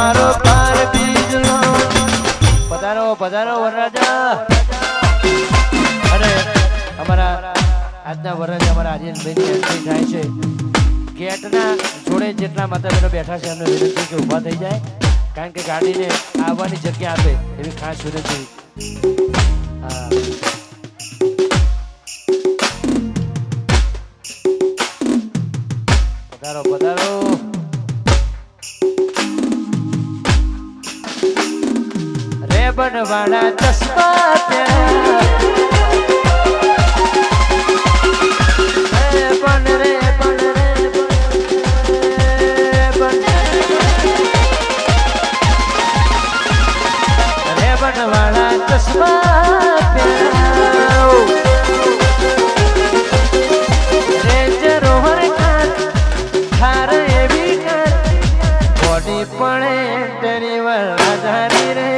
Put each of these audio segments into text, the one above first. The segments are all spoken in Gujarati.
અમારો પાર બીજનો પધારો પધારો વરરાજા અને અમારા આજના વરરાજા અમારા આર્યનભાઈની એન્ટ્રી થાય છે ગેટના જોડે જેટલા માતા બહેનો બેઠા છે એમને વિનંતી કે ઊભા થઈ જાય કારણ કે ગાડીને આવવાની જગ્યા આપે એવી ખાસ વિનંતી પધારો પધારો રે બનવાળા ચશ્મા बनवाला चश्मा रेंज रोवर कार थार एवी कार बॉडी पड़े तेरी वरदारी रे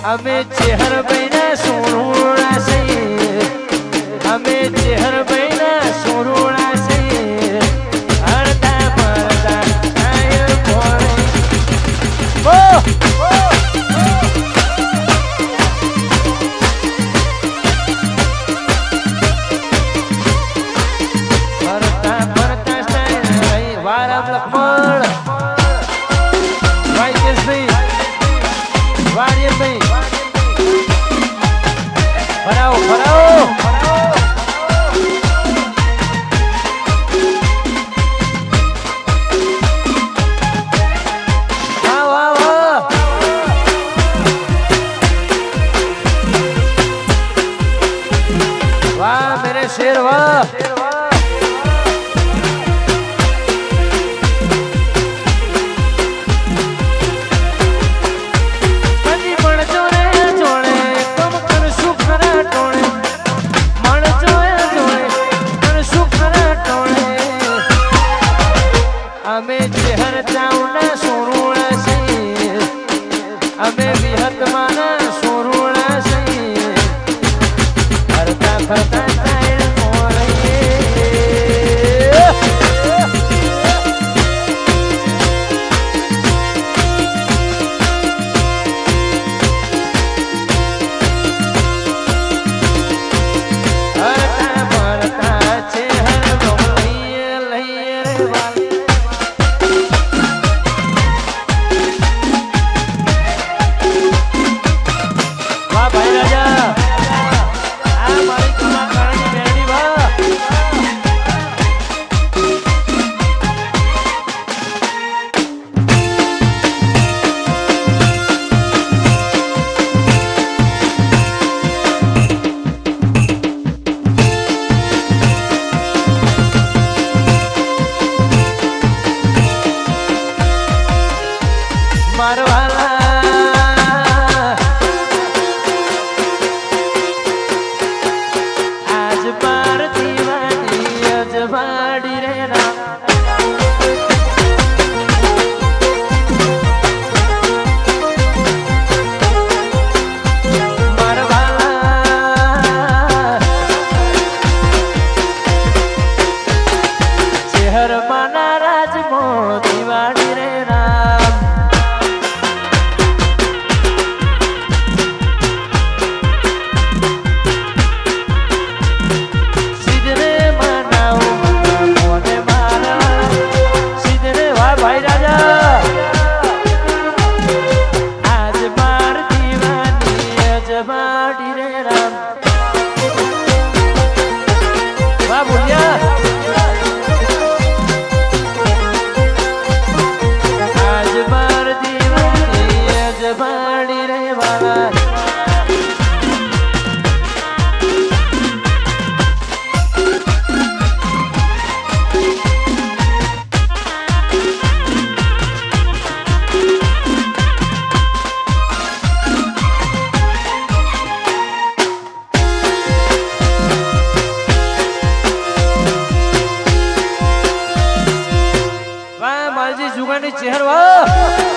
हमें चेहर बैना सोना से हमें चेहर बैना सोना से हरता पर मेरे शेर वाह ચહેર વાહ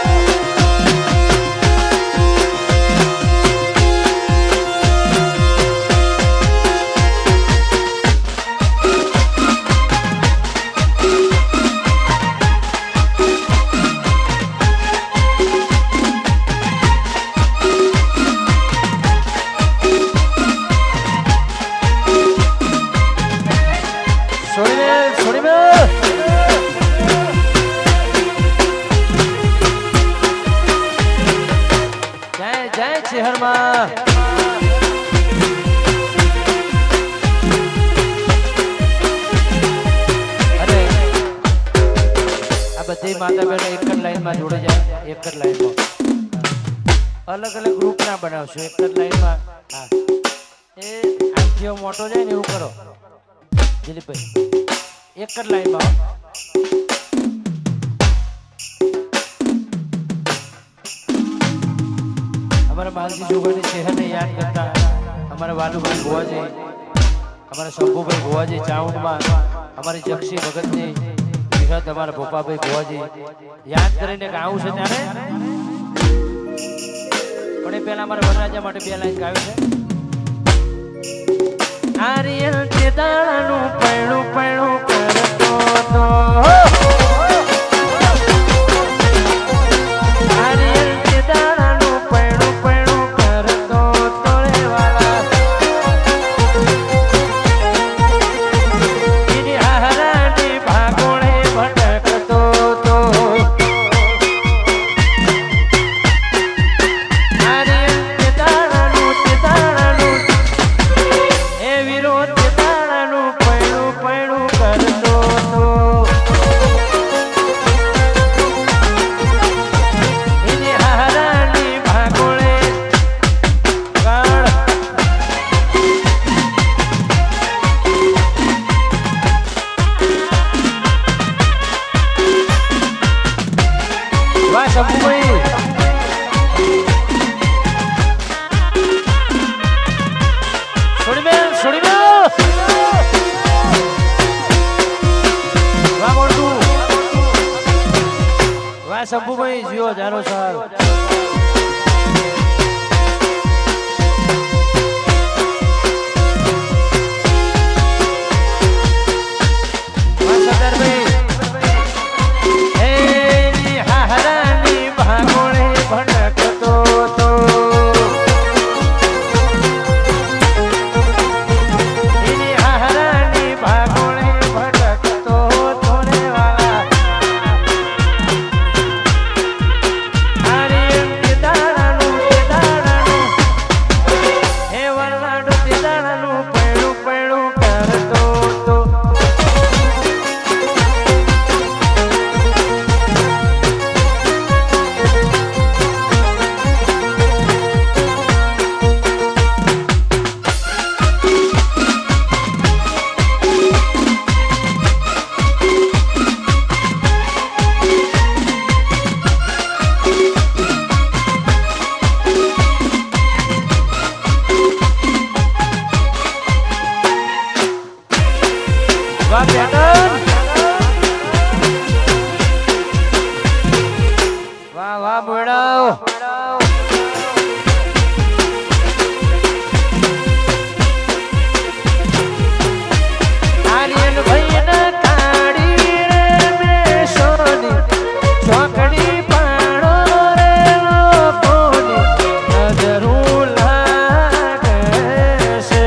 શહેરમાં અરે આ બધી માતા બહેનો એક જ લાઈનમાં જોડે જાય એક જ લાઈનમાં અલગ અલગ ગ્રુપ ના બનાવશો એક જ લાઈનમાં હા એ આંખીઓ મોટો જાય ને એવું કરો દિલીપભાઈ એક જ લાઈનમાં हमारा मालजी जोगानी शहर ने याद करता हमारा वालूभाई गोवाजी हमारा शंभूभाई गोवाजी चाउंड में हमारी जक्षी भगत जी विहत हमारा भोपाभाई गोवाजी याद करीने गाऊं छे त्यारे पण ए पहेला हमारा वरराजा माटे बे लाइन गावे छे आर्यन के दाणू पैणू पैणू करतो तो વાહ શંભુભાઈ જીઓ જાનો સાહેબ વાહ વાહ બોડાઓ આર્યન ભાઈ કાડી રે મે સોની ચોકડી પાણો રે લોકોની નજરું લાગે છે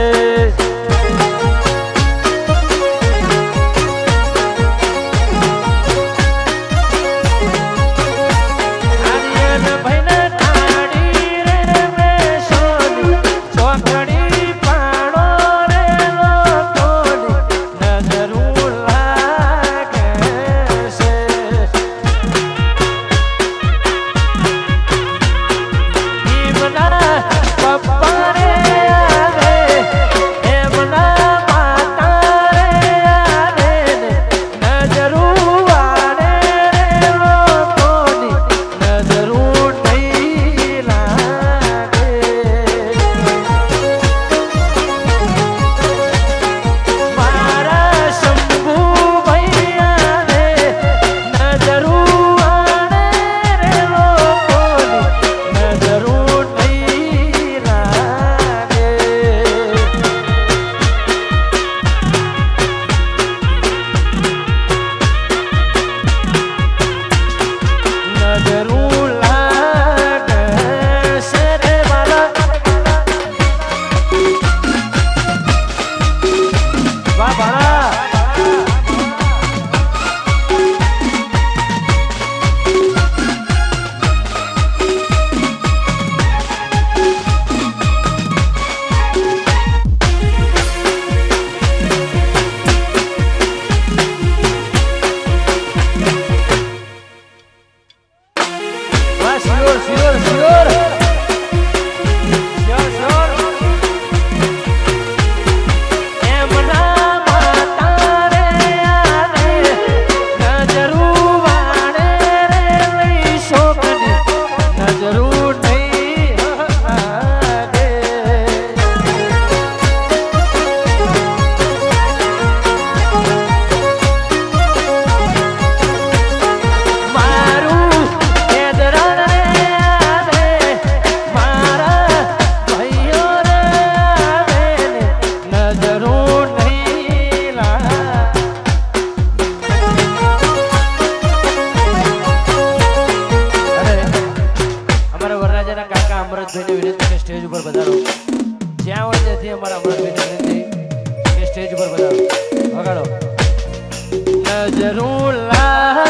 સ્ટેજ ઉપર પધારો જ્યાં હોય ત્યાંથી અમારા અમરભાઈને વિનંતી કે સ્ટેજ ઉપર પધારો વગાડો નજરું લાશે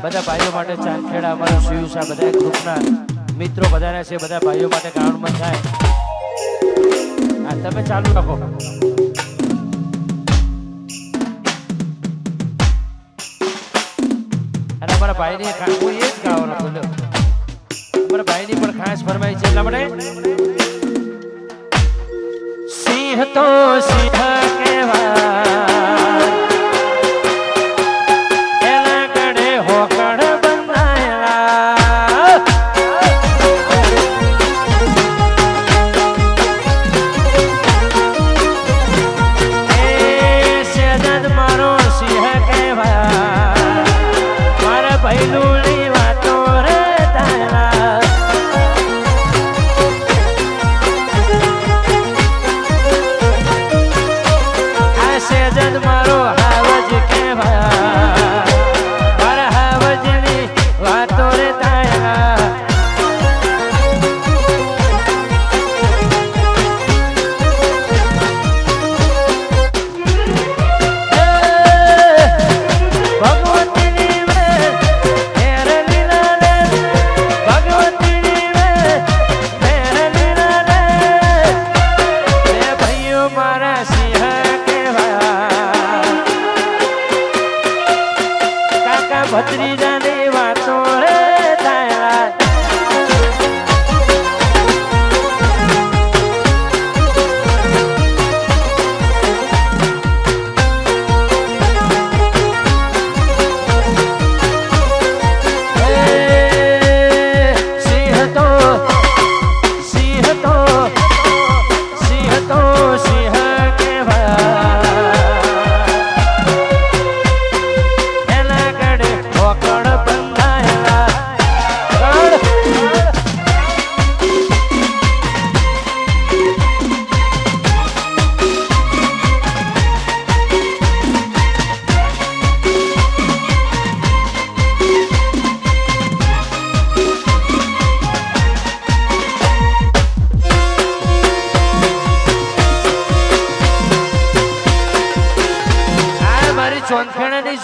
બધા ભાઈઓ માટે ચાંદખેડા અમારું શિવસા બધા ગ્રુપના મિત્રો બધાના છે, બધા ભાઈઓ માટે ગ્રાઉન્ડમાં થાય. હા, તમે ચાલુ રાખો. અને અમારા ભાઈની હું એ જ ગાવાનો બોલ્યો, અમારા ભાઈની પણ ખાસ ફરમાઈ છે, એટલા માટે સિંહ તો સિંહ કહેવાય.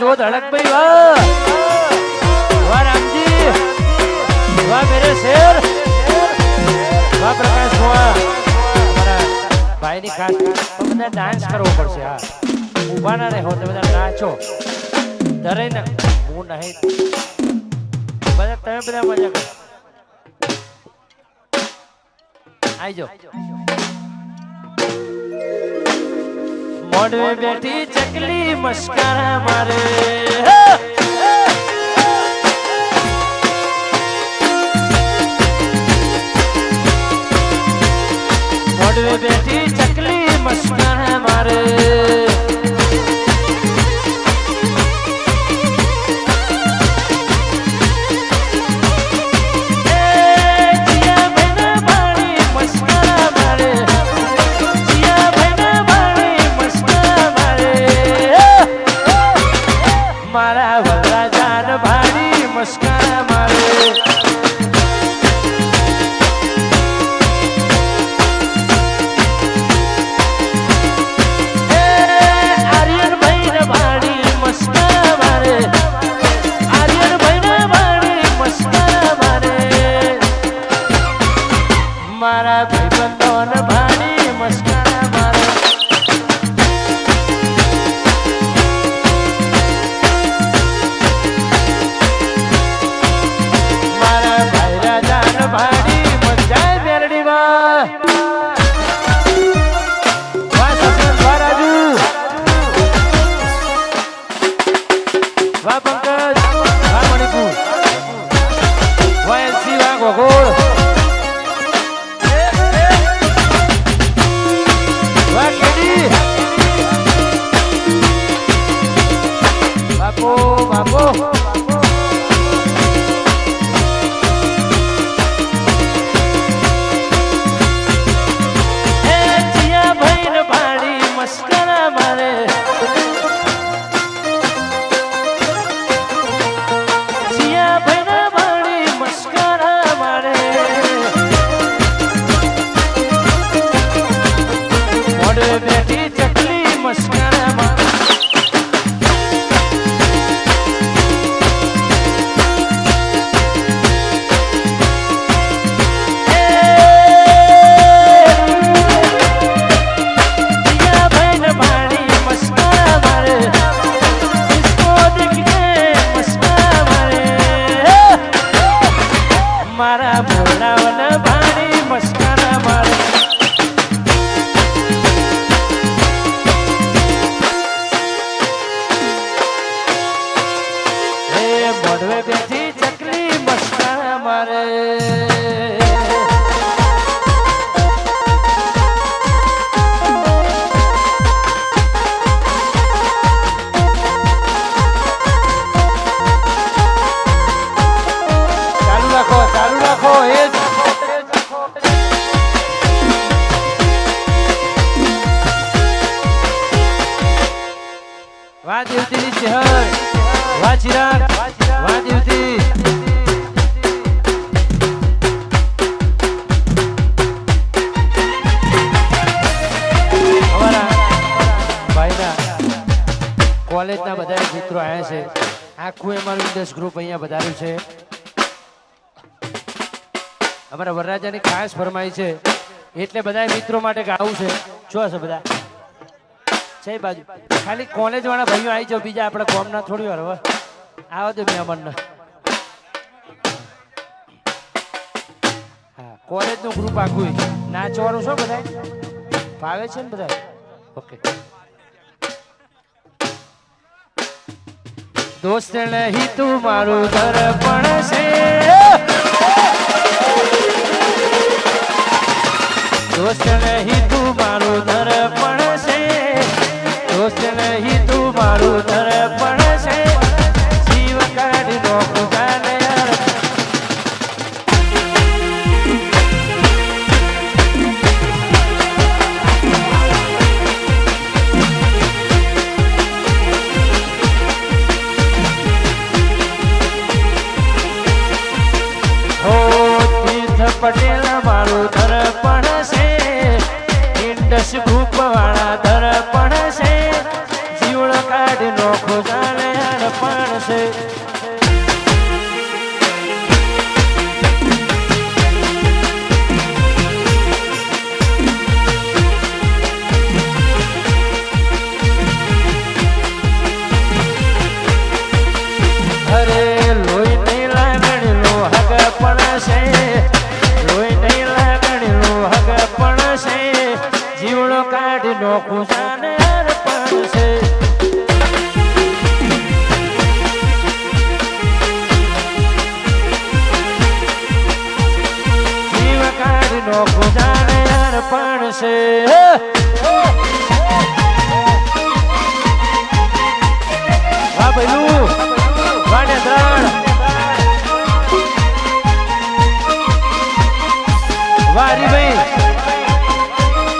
જો ધડક ભાઈ વાહ વાહ રામજી વાહ મેરે શેર વાહ પ્રકાશ વાહ અમારા ભાઈની ખાસ બધા ડાન્સ કરવો પડશે હા ઊભા ના રહો તમે બધા નાચો ધરે ને હું નહીં બધા તમે બધા મજા કરો આઈ જાઓ મોઢે બેઠી ચકલી મસ્કારા મારે મોઢે બેઠી ચકલી મસ્કારા મારે મારા વરરાજાન ભાડી મસ્કારા મારે આર્યન ભાઈ ને ભાડી મસ્કારા મારે આર્યન ભાઈ ને ભાડી મસ્કારા મારે મારા ભાઈબંધો ને ભાડી મસ્કારા મારે ભાડી મજાય મેરડીમાં વાહ સસન વાહ રાજુ વાહ પંકજ વાહ મણિપુર વાહ એલસી વાહ ગોગોળ વાહ કેડી બાપો બાપો મસ્કરા મારે સિયા ભાઈ ભાડી મસ્કરા મારે મોઢે બેઠી ચકલી મસ્કરા મારે મારા ભોળાઓને ભાડી મસ્કરા મારે એ મોઢવે બેઠી ચકલી મસ્કરા મારે ચાલુ રાખો એ જ વાહ દેવતીની ચહેર વાહ ચિરાગ વાહ દેવતી અમારા ભાઈના કોલેજના બધા મિત્રો આવ્યા છે આખું અમારું ઇન્ડસ ગ્રુપ અહીંયા વધાર્યું છે અમારા વરરાજાની ખાસ ફરમાઈ છે એટલે બધા મિત્રો માટે ગાવું છે શું હશે બધા છે બાજુ ખાલી કોલેજ વાળા ભાઈઓ આવી જાવ બીજા આપણે કોમના થોડી વાર હવે આવો દો મહેમાનને હા કોલેજનું ગ્રુપ આખું નાચવાનું છો બધા ફાવે છે ને બધા ઓકે દોસ્ત નહીં તું મારું દર્પણ છે દોસ્ત નહીં તું મારું દર્પણ છે દોસ્ત નહીં તું મારું દર્પણ છે જીવ કાઢી નો ખુદાને પટેલ મારું દર્પણ છે ઇન્ડસ ગ્રુપ વાળા દર્પણ છે જીવણ કાઢ નો ખુદાને નોખું જાને અર્પણ છે જીવ કાઢી નોખું જાને અર્પણ છે વાહ ભઈલું વાને ત્રણ વારી ભાઈ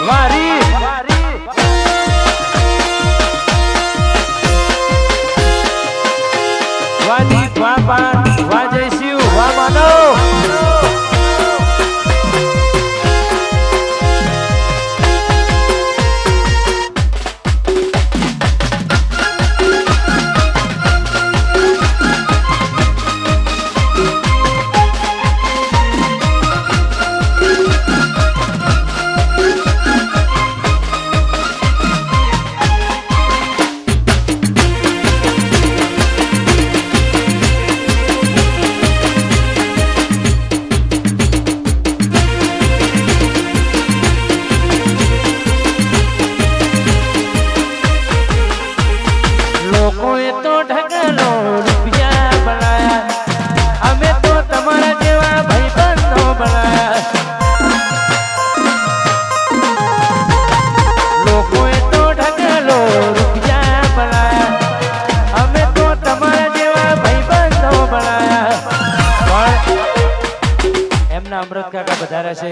વારી વાદી પાપા વા જય શિવ વા માનવ અમૃત કાકા વધારે છે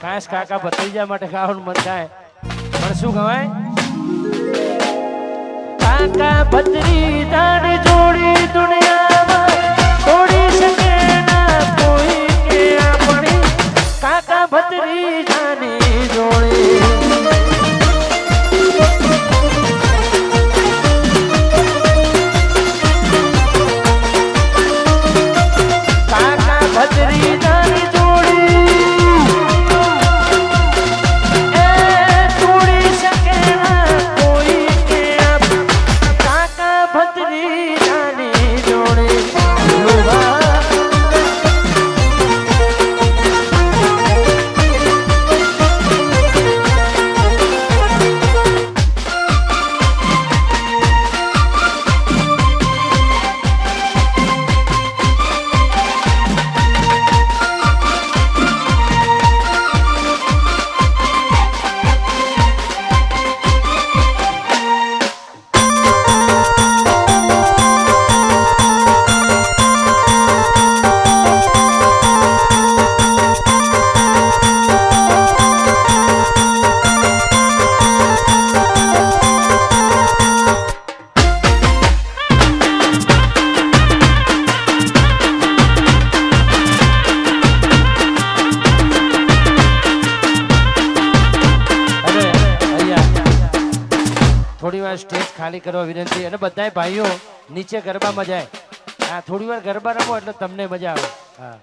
કાંસ કાકા ભત્રીજા માટે ખાવાનું મન થાય પણ શું કહેવાય કાકા ભત્રીજાની જોડી દુનિયામાં તોડી શકે ના કોઈ કે આપણી કાકા ભત્રીજાની જોડી કાકા ભત્રીજાની સ્ટેજ ખાલી કરવા વિનંતી અને બધાય ભાઈઓ નીચે ગરબામાં જાય હા થોડી વાર ગરબા રમો એટલે તમને મજા આવે હા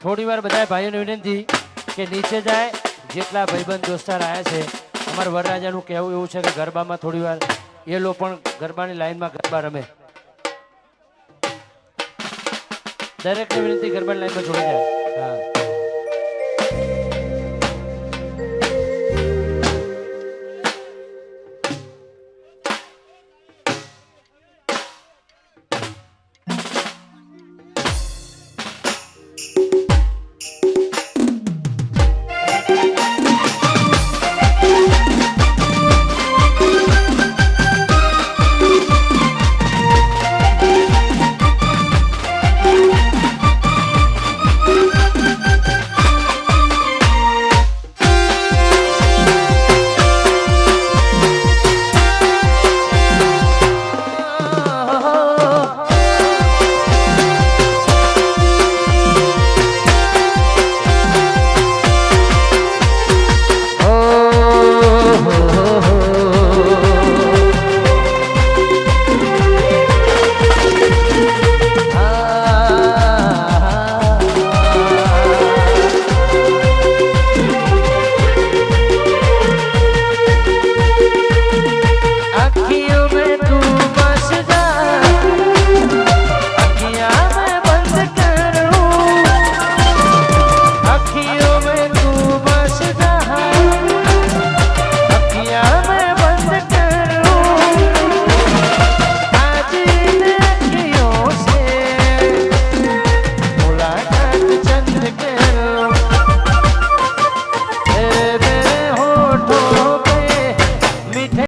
થોડી વાર બધાય ભાઈઓને વિનંતી કે નીચે જાય જેટલા ભાઈબંધ દોસ્તાર આવ્યા છે અમારા વરરાજાનું કહેવું એવું છે કે ગરબામાં થોડી વાર એ લોકો પણ ગરબાની લાઈનમાં ગરબા રમે દરેકને વિનંતી ગરબાની લાઈનમાં જોડી જાય હા